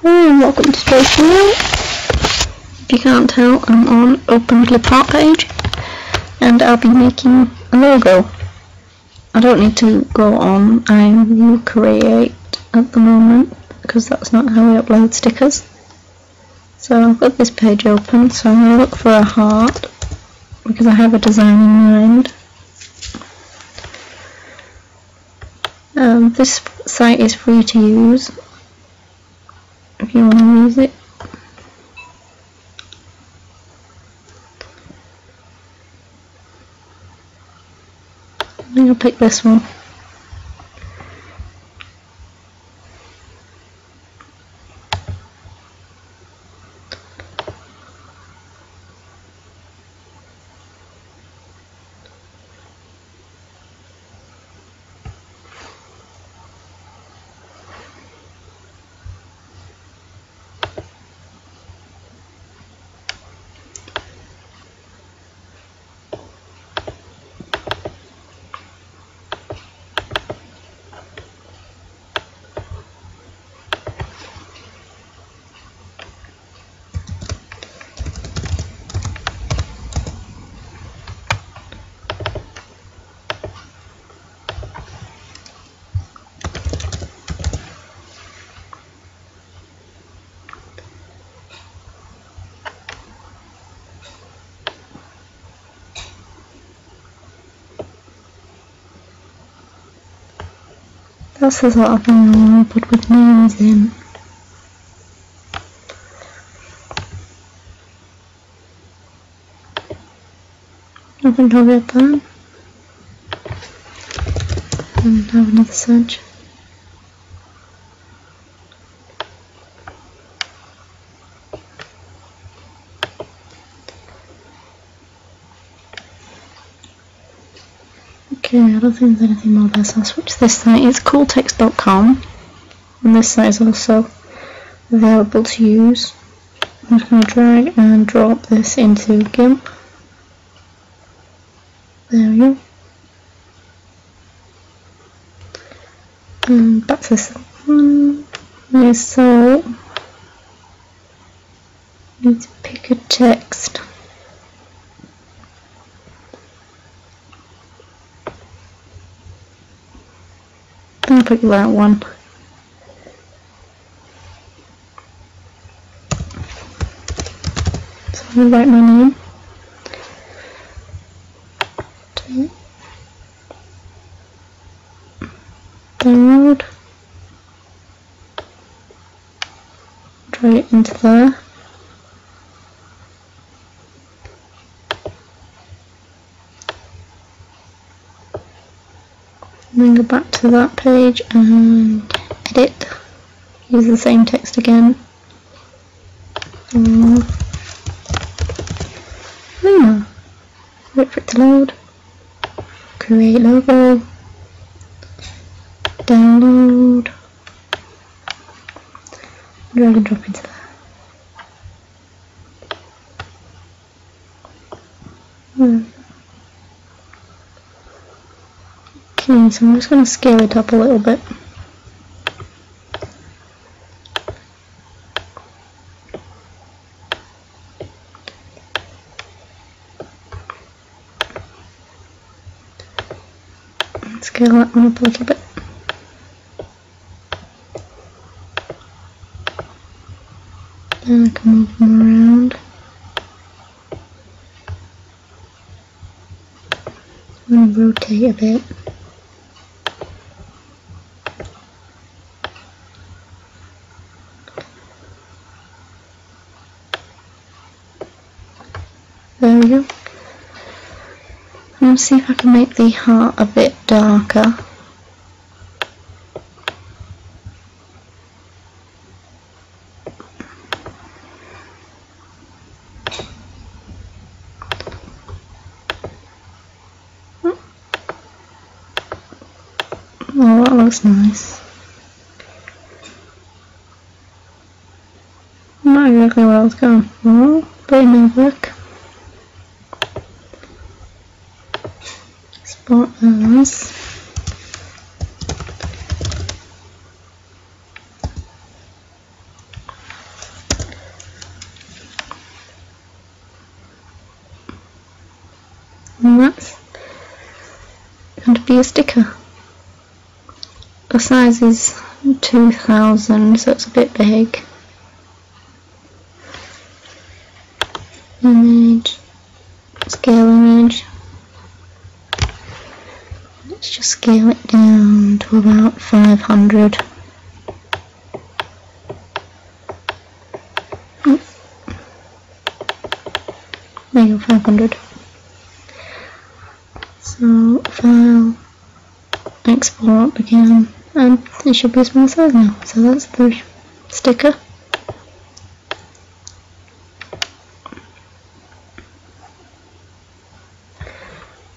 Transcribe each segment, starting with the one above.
Hello and welcome to today's video. If you can't tell, I'm on Open Clip Art page and I'll be making a logo. I don't need to go on iRecreate at the moment because that's not how we upload stickers. So I've got this page open, so I'm going to look for a heart because I have a design in mind. This site is free to use if you want to use it. I think I'll pick this one. That's the sort of thing I want to put with names in. I think I'll get that and have another search. Okay, I don't think there's anything more there, so I'll switch to this site. It's cooltext.com and this site is also available to use. I'm just going to drag and drop this into GIMP. There we go. And back to this one. Okay, so I need to pick a text. I'll pick that one. So I'll write my name. Download. Drag it into there. And then go back to that page and edit. Use the same text again. Wait for it to load. Create logo. Download. Drag and drop into there. Okay, so I'm just going to scale it up a little bit. Scale that one up a little bit. And I can move them around. I'm going to rotate a bit. There we go. Let's see if I can make the heart a bit darker. Oh, that looks nice. Not exactly where I was going for, but it may work. Spot as and that's going to be a sticker. The size is 2000, so it's a bit big. Image, scale image. Let's just scale it down to about 500. There you go, 500. So, file, export again, and it should be a small size now. So that's the sticker.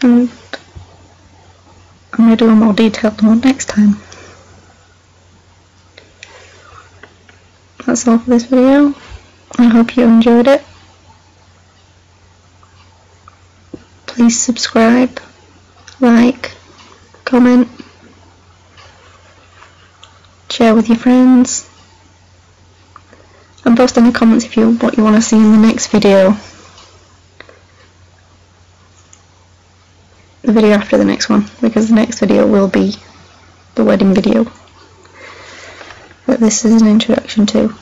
And I'm going to do a more detailed one next time. That's all for this video. I hope you enjoyed it. Please subscribe, like, comment, share with your friends, and post in the comments if what you want to see in the next video. The video after the next one, because the next video will be the wedding video that this is an introduction to.